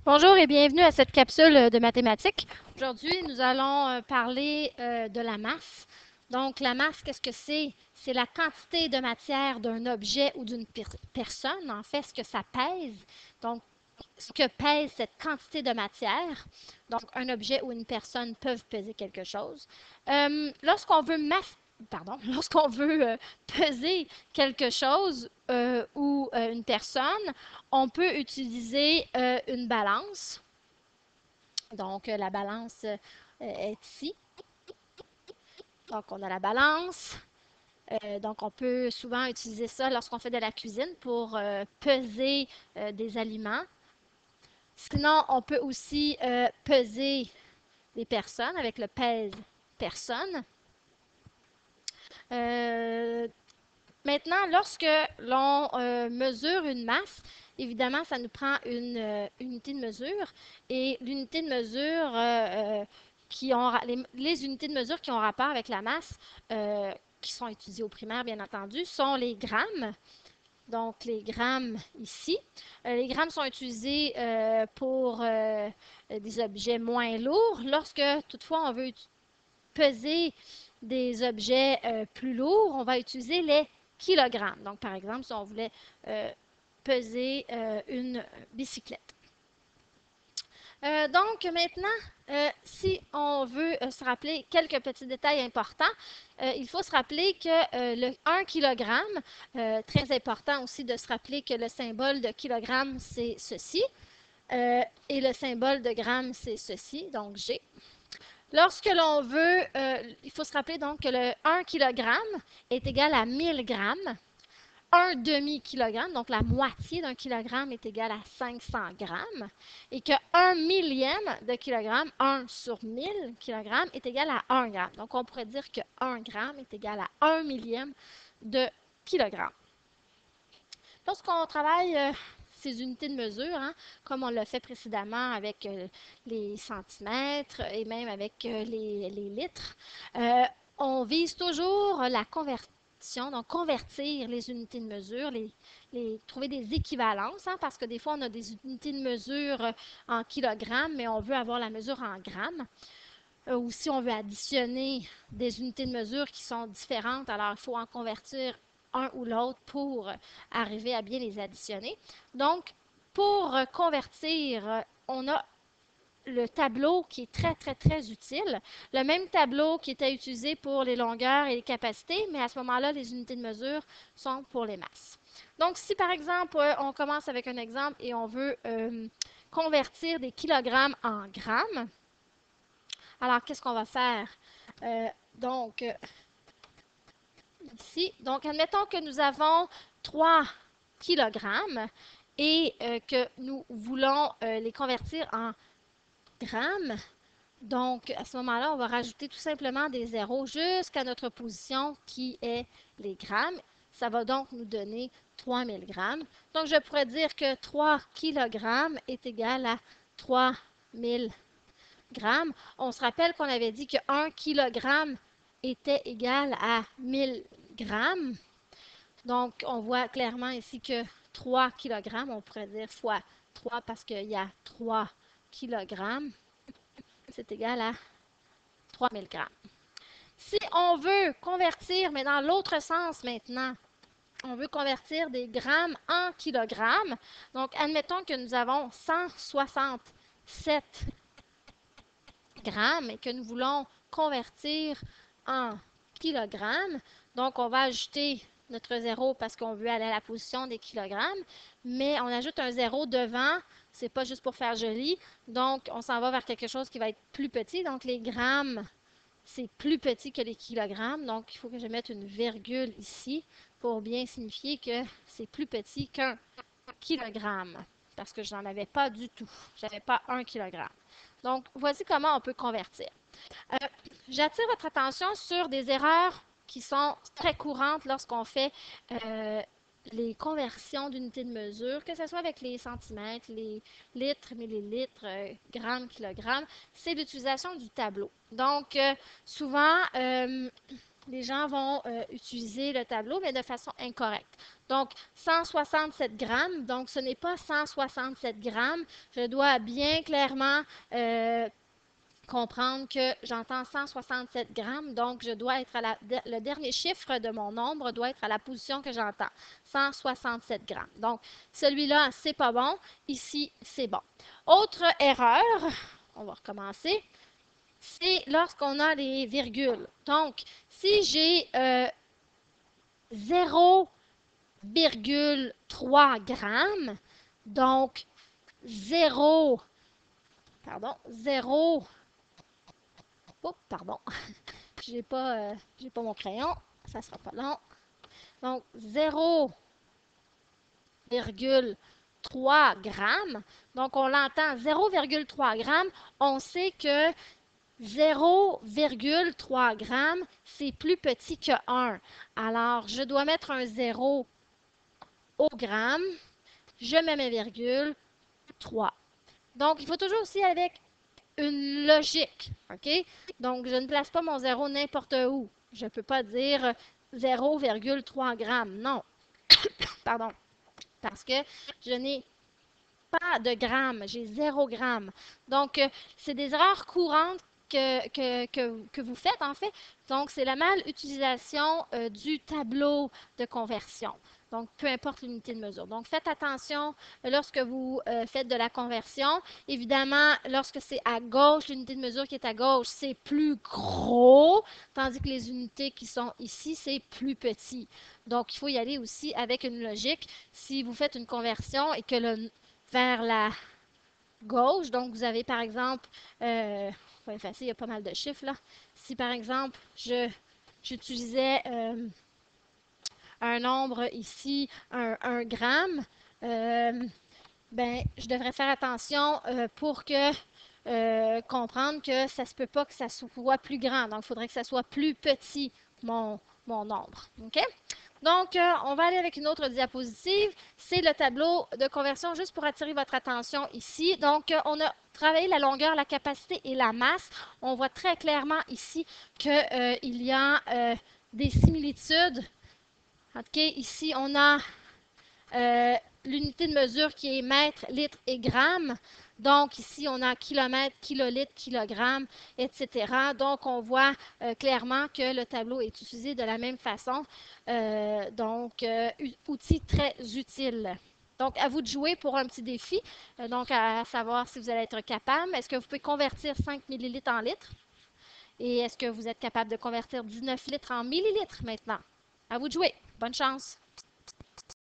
Bonjour et bienvenue à cette capsule de mathématiques. Aujourd'hui, nous allons parler de la masse. Donc, la masse, qu'est-ce que c'est? C'est la quantité de matière d'un objet ou d'une personne, en fait, ce que ça pèse. Donc, ce que pèse cette quantité de matière. Donc, un objet ou une personne peuvent peser quelque chose. Lorsqu'on veut lorsqu'on veut peser quelque chose ou une personne, on peut utiliser une balance. Donc, la balance est ici. Donc, on a la balance. Donc, on peut souvent utiliser ça lorsqu'on fait de la cuisine pour peser des aliments. Sinon, on peut aussi peser des personnes avec le pèse-personne. Euh, Maintenant, lorsque l'on mesure une masse, évidemment, ça nous prend une unité de mesure. Et l'unité de mesure les unités de mesure qui ont rapport avec la masse, qui sont étudiées au primaire, bien entendu, sont les grammes. Donc, les grammes ici. Les grammes sont utilisés pour des objets moins lourds. Lorsque, toutefois, on veut peser des objets plus lourds, on va utiliser les kilogrammes. Donc, par exemple, si on voulait peser une bicyclette. Donc, maintenant, si on veut se rappeler quelques petits détails importants, il faut se rappeler que le 1 kg, très important aussi de se rappeler que le symbole de kilogramme, c'est ceci, et le symbole de gramme, c'est ceci, donc G. Lorsque l'on veut, il faut se rappeler donc que le 1 kg est égal à 1000 grammes. Un demi-kilogramme, donc la moitié d'un kilogramme est égal à 500 grammes. Et que 1 millième de kilogramme, 1 sur 1000 kg, est égal à 1 gramme. Donc, on pourrait dire que 1 gramme est égal à 1 millième de kilogramme. Lorsqu'on travaille ces unités de mesure, hein, comme on l'a fait précédemment avec les centimètres et même avec les litres, euh, on vise toujours la conversion, donc convertir les unités de mesure, trouver des équivalences, hein, parce que des fois on a des unités de mesure en kilogrammes, mais on veut avoir la mesure en grammes. Ou si on veut additionner des unités de mesure qui sont différentes, alors il faut en convertir un ou l'autre pour arriver à bien les additionner. Donc, pour convertir, on a le tableau qui est très, très, très utile. Le même tableau qui était utilisé pour les longueurs et les capacités, mais à ce moment-là, les unités de mesure sont pour les masses. Donc, si par exemple, on commence avec un exemple et on veut convertir des kilogrammes en grammes, alors qu'est-ce qu'on va faire? Donc, ici, donc admettons que nous avons 3 kilogrammes et que nous voulons les convertir en grammes. Donc, à ce moment-là, on va rajouter tout simplement des zéros jusqu'à notre position qui est les grammes. Ça va donc nous donner 3000 grammes. Donc, je pourrais dire que 3 kilogrammes est égal à 3000 grammes. On se rappelle qu'on avait dit que 1 kilogramme était égal à 1000 grammes. Donc, on voit clairement ici que 3 kilogrammes, on pourrait dire fois 3 parce qu'il y a 3 kilogrammes, c'est égal à 3000 grammes. Si on veut convertir, mais dans l'autre sens maintenant, on veut convertir des grammes en kilogrammes. Donc, admettons que nous avons 167 grammes et que nous voulons convertir en kilogrammes. Donc, on va ajouter notre zéro parce qu'on veut aller à la position des kilogrammes, mais on ajoute un zéro devant. C'est pas juste pour faire joli. Donc, on s'en va vers quelque chose qui va être plus petit. Donc, les grammes, c'est plus petit que les kilogrammes. Donc, il faut que je mette une virgule ici pour bien signifier que c'est plus petit qu'un kilogramme. Parce que je n'en avais pas du tout. Je n'avais pas 1 kilogramme. Donc, voici comment on peut convertir. Euh, J'attire votre attention sur des erreurs qui sont très courantes lorsqu'on fait les conversions d'unités de mesure, que ce soit avec les centimètres, les litres, millilitres, grammes, kilogrammes, c'est l'utilisation du tableau. Donc, souvent, les gens vont utiliser le tableau, mais de façon incorrecte. Donc, 167 grammes, donc ce n'est pas 167 grammes. Je dois bien clairement comprendre que j'entends 167 grammes, donc je dois être le dernier chiffre de mon nombre doit être à la position que j'entends, 167 grammes. Donc, celui-là, c'est pas bon. Ici, c'est bon. Autre erreur, on va recommencer, c'est lorsqu'on a les virgules. Donc, si j'ai 0,3 grammes, donc 0, pardon, 0, oh, pardon, j'ai pas mon crayon, ça sera pas long. Donc, 0,3 grammes. Donc, on l'entend 0,3 grammes. On sait que 0,3 grammes, c'est plus petit que 1. Alors, je dois mettre un 0 au gramme. Je mets mes virgules, 3. Donc, il faut toujours aussi avec une logique, OK? Donc, je ne place pas mon 0 n'importe où. Je ne peux pas dire 0,3 grammes. Non, pardon. Parce que je n'ai pas de grammes, j'ai 0 gramme. Donc, c'est des erreurs courantes que vous faites, en fait. Donc, c'est la mal utilisation du tableau de conversion. Donc, peu importe l'unité de mesure. Donc, faites attention lorsque vous faites de la conversion. Évidemment, lorsque c'est à gauche, l'unité de mesure qui est à gauche, c'est plus gros, tandis que les unités qui sont ici, c'est plus petit. Donc, il faut y aller aussi avec une logique. Si vous faites une conversion et que vers la gauche, donc vous avez par exemple, on va effacer, il y a pas mal de chiffres là. Si par exemple, j'utilisais un nombre ici, un gramme, ben, je devrais faire attention pour que comprendre que ça se peut pas que ça soit plus grand. Donc, il faudrait que ça soit plus petit, mon nombre. OK? Donc, on va aller avec une autre diapositive. C'est le tableau de conversion, juste pour attirer votre attention ici. Donc, on a travaillé la longueur, la capacité et la masse. On voit très clairement ici qu'il y a des similitudes. OK, ici, on a l'unité de mesure qui est mètre, litre et gramme. Donc, ici, on a kilomètre, kilolitre, kilogramme, etc. Donc, on voit clairement que le tableau est utilisé de la même façon. Outil très utile. Donc, à vous de jouer pour un petit défi. Donc, à savoir si vous allez être capable. Est-ce que vous pouvez convertir 5 millilitres en litres? Et est-ce que vous êtes capable de convertir 19 litres en millilitres maintenant? À vous de jouer. Bonne chance!